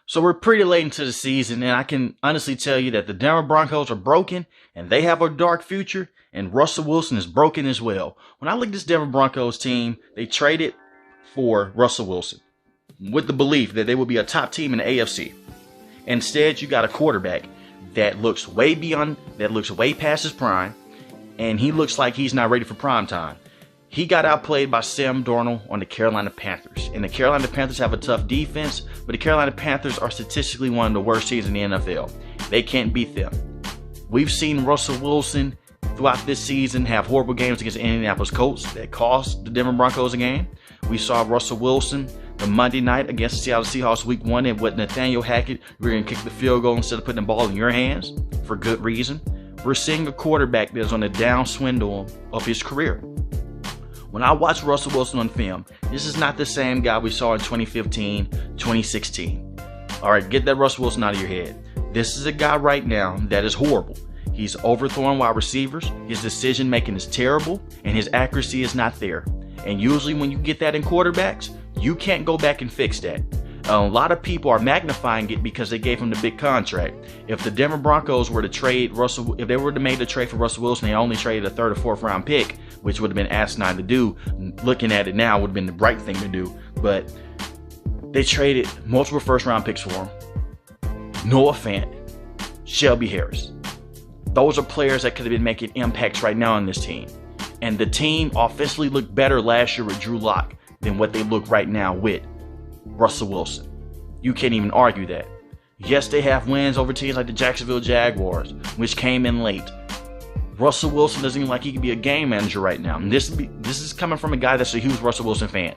So we're pretty late into the season, and I can honestly tell you that the Denver Broncos are broken, and they have a dark future, and Russell Wilson is broken as well. When I look at this Denver Broncos team, they traded for Russell Wilson with the belief that they would be a top team in the AFC. Instead, you got a quarterback that looks way past his prime, and he looks like he's not ready for prime time. He got outplayed by Sam Darnold on the Carolina Panthers. And the Carolina Panthers have a tough defense, but the Carolina Panthers are statistically one of the worst teams in the NFL. They can't beat them. We've seen Russell Wilson throughout this season have horrible games against the Indianapolis Colts that cost the Denver Broncos a game. We saw Russell Wilson the Monday night against the Seattle Seahawks week 1, and with Nathaniel Hackett, we're going to kick the field goal instead of putting the ball in your hands for good reason. We're seeing a quarterback that's on the downswindle of his career. When I watch Russell Wilson on film, this is not the same guy we saw in 2015, 2016. All right, get that Russell Wilson out of your head. This is a guy right now that is horrible. He's overthrowing wide receivers, his decision making is terrible, and his accuracy is not there. And usually when you get that in quarterbacks, you can't go back and fix that. A lot of people are magnifying it because they gave him the big contract. If the Denver Broncos were to trade if they were to make the trade for Russell Wilson, they only traded a 3rd or 4th round pick, which would have been asinine to do. Looking at it now, would have been the right thing to do. But they traded multiple 1st round picks for him. Noah Fant, Shelby Harris. Those are players that could have been making impacts right now on this team. And the team offensively looked better last year with Drew Lock than what they look right now with Russell Wilson. You can't even argue that. Yes, they have wins over teams like the Jacksonville Jaguars, which came in late. Russell Wilson doesn't even like he could be a game manager right now. And this is coming from a guy that's a huge Russell Wilson fan.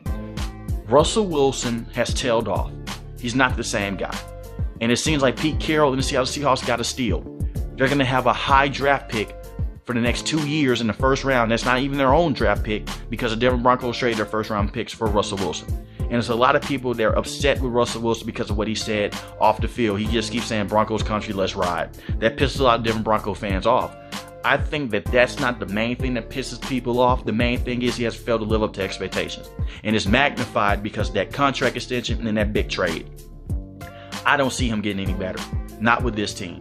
Russell Wilson has tailed off. He's not the same guy. And it seems like Pete Carroll and the Seattle Seahawks got a steal. They're going to have a high draft pick for the next 2 years in the 1st round. That's not even their own draft pick because the Denver Broncos traded their 1st round picks for Russell Wilson. And there's a lot of people that are upset with Russell Wilson because of what he said off the field. He just keeps saying Broncos country, let's ride. That pisses a lot of Denver Bronco fans off. I think that that's not the main thing that pisses people off. The main thing is he has failed to live up to expectations. And it's magnified because of that contract extension and that big trade. I don't see him getting any better. Not with this team.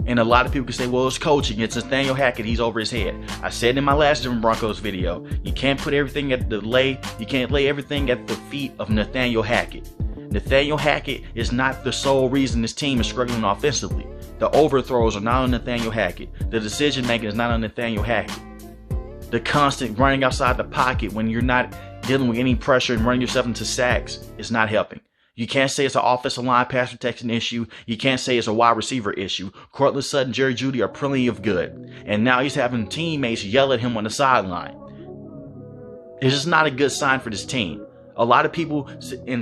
And a lot of people can say, well, it's coaching. It's Nathaniel Hackett. He's over his head. I said in my last Denver Broncos video, you can't put everything you can't lay everything at the feet of Nathaniel Hackett. Nathaniel Hackett is not the sole reason this team is struggling offensively. The overthrows are not on Nathaniel Hackett. The decision making is not on Nathaniel Hackett. The constant running outside the pocket when you're not dealing with any pressure and running yourself into sacks is not helping. You can't say it's an offensive line pass protection issue. You can't say it's a wide receiver issue. Courtland Sutton, Jerry Jeudy are plenty of good. And now he's having teammates yell at him on the sideline. It's just not a good sign for this team. A lot of people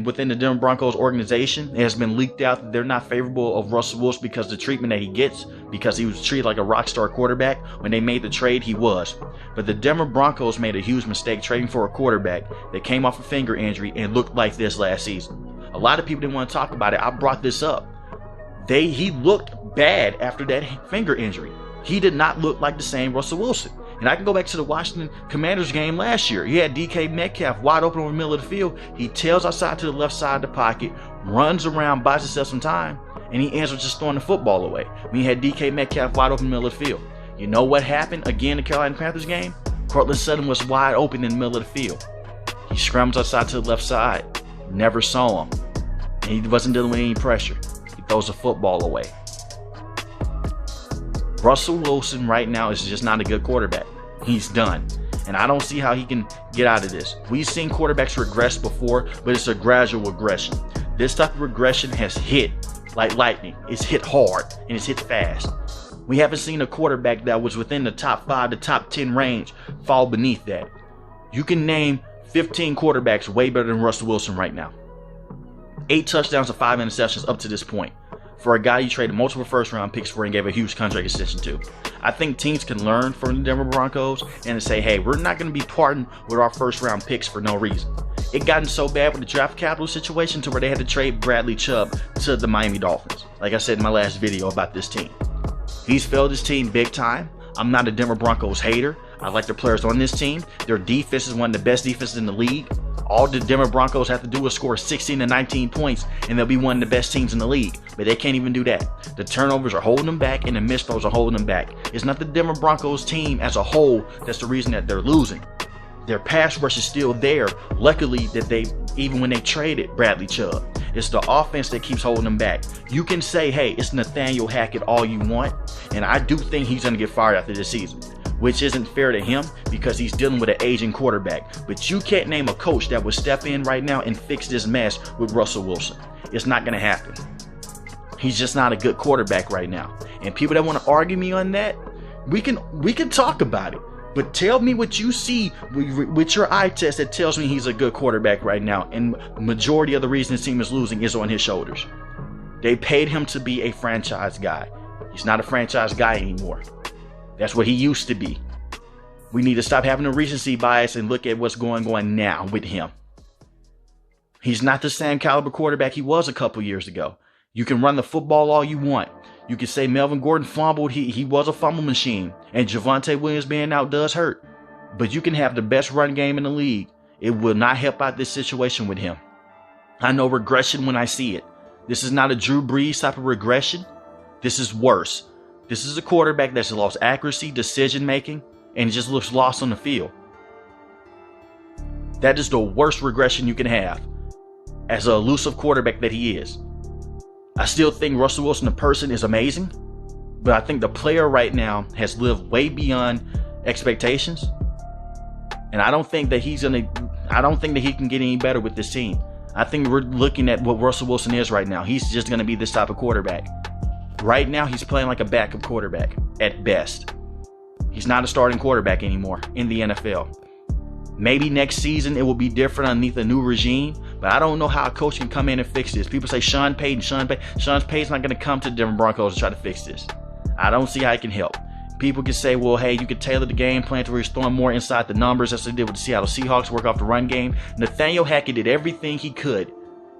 within the Denver Broncos organization, it has been leaked out that they're not favorable of Russell Wilson because of the treatment that he gets, because he was treated like a rock star quarterback. When they made the trade, he was. But the Denver Broncos made a huge mistake trading for a quarterback that came off a finger injury and looked like this last season. A lot of people didn't want to talk about it. I brought this up. He looked bad after that finger injury. He did not look like the same Russell Wilson. And I can go back to the Washington Commanders game last year. He had DK Metcalf wide open over the middle of the field. He tails outside to the left side of the pocket, runs around, buys himself some time, and he ends up just throwing the football away. He had DK Metcalf wide open in the middle of the field. You know what happened again in the Carolina Panthers game? Courtland Sutton was wide open in the middle of the field. He scrambles outside to the left side. Never saw him. And he wasn't dealing with any pressure. He throws the football away. Russell Wilson right now is just not a good quarterback. He's done. And I don't see how he can get out of this. We've seen quarterbacks regress before, but it's a gradual regression. This type of regression has hit like lightning. It's hit hard and it's hit fast. We haven't seen a quarterback that was within the top 5 to top 10 range fall beneath that. You can name 15 quarterbacks way better than Russell Wilson right now. 8 touchdowns and 5 interceptions up to this point for a guy you traded multiple first-round picks for and gave a huge contract extension to. I think teams can learn from the Denver Broncos and say, hey, we're not going to be parting with our first-round picks for no reason. It gotten so bad with the draft capital situation to where they had to trade Bradley Chubb to the Miami Dolphins. Like I said in my last video about this team. He's failed his team big time. I'm not a Denver Broncos hater. I like the players on this team. Their defense is one of the best defenses in the league. All the Denver Broncos have to do is score 16 to 19 points, and they'll be one of the best teams in the league. But they can't even do that. The turnovers are holding them back, and the missed throws are holding them back. It's not the Denver Broncos team as a whole that's the reason that they're losing. Their pass rush is still there. Luckily, even when they traded Bradley Chubb, it's the offense that keeps holding them back. You can say, hey, it's Nathaniel Hackett all you want, and I do think he's going to get fired after this season, which isn't fair to him because he's dealing with an aging quarterback. But you can't name a coach that would step in right now and fix this mess with Russell Wilson. It's not going to happen. He's just not a good quarterback right now. And people that want to argue me on that, we can talk about it. But tell me what you see with your eye test that tells me he's a good quarterback right now. And the majority of the reason his team is losing is on his shoulders. They paid him to be a franchise guy. He's not a franchise guy anymore. That's what he used to be. We need to stop having a recency bias and look at what's going on now with him. He's not the same caliber quarterback he was a couple years ago. You can run the football all you want. You can say Melvin Gordon fumbled. He was a fumble machine. And Javonte Williams being out does hurt. But you can have the best run game in the league. It will not help out this situation with him. I know regression when I see it. This is not a Drew Brees type of regression. This is worse. This is a quarterback that's lost accuracy, decision making, and just looks lost on the field. That is the worst regression you can have as an elusive quarterback that he is. I still think Russell Wilson, the person, is amazing, but I think the player right now has lived way beyond expectations, and I don't think that he can get any better with this team. I think we're looking at what Russell Wilson is right now. He's just going to be this type of quarterback. Right now, he's playing like a backup quarterback at best. He's not a starting quarterback anymore in the NFL. Maybe next season it will be different underneath a new regime, but I don't know how a coach can come in and fix this. People say Sean Payton's not going to come to the Denver Broncos to try to fix this. I don't see how he can help. People can say, well, hey, you could tailor the game plan to where he's throwing more inside the numbers as they did with the Seattle Seahawks, work off the run game. Nathaniel Hackett did everything he could,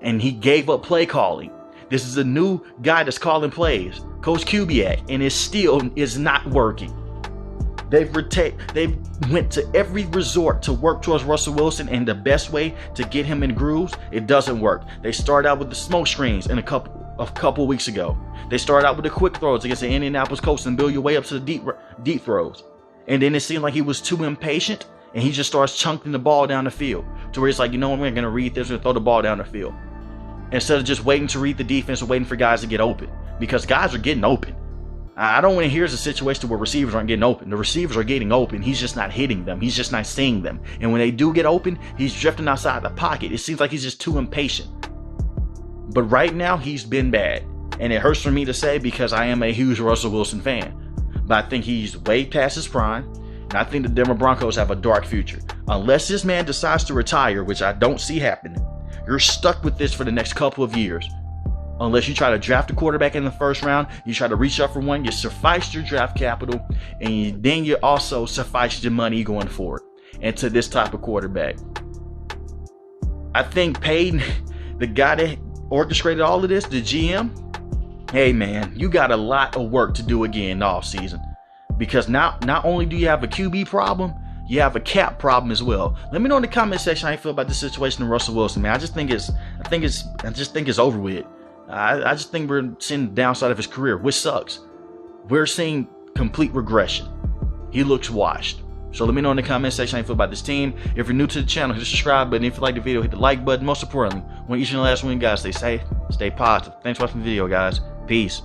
and he gave up play calling. This is a new guy that's calling plays, Coach Kubiak, and it still is not working. They've went to every resort to work towards Russell Wilson, and the best way to get him in grooves, it doesn't work. They started out with the smoke screens a couple weeks ago. They started out with the quick throws against the Indianapolis Colts and build your way up to the deep throws. And then it seemed like he was too impatient, and he just starts chunking the ball down the field to where he's like, you know what, we're going to read this and throw the ball down the field. Instead of just waiting to read the defense or waiting for guys to get open, because guys are getting open. I don't want to hear a situation where receivers aren't getting open. The receivers are getting open. He's just not hitting them. He's just not seeing them. And when they do get open, he's drifting outside the pocket. It seems like he's just too impatient. But right now, he's been bad. And it hurts for me to say because I am a huge Russell Wilson fan. But I think he's way past his prime. And I think the Denver Broncos have a dark future. Unless this man decides to retire, which I don't see happening, you're stuck with this for the next couple of years. Unless you try to draft a quarterback in the first round, you try to reach up for one, you suffice your draft capital, and then you also suffice your money going forward into this type of quarterback. I think Payton, the guy that orchestrated all of this, the GM, hey man, you got a lot of work to do again in the offseason. Because not only do you have a QB problem, you have a cap problem as well. Let me know in the comment section how you feel about this situation with Russell Wilson, man. I just think it's over with. I just think we're seeing the downside of his career, which sucks. We're seeing complete regression. He looks washed. So let me know in the comment section how you feel about this team. If you're new to the channel, hit the subscribe button. If you like the video, hit the like button. Most importantly, want each and the last one, guys, stay safe, stay positive. Thanks for watching the video, guys. Peace.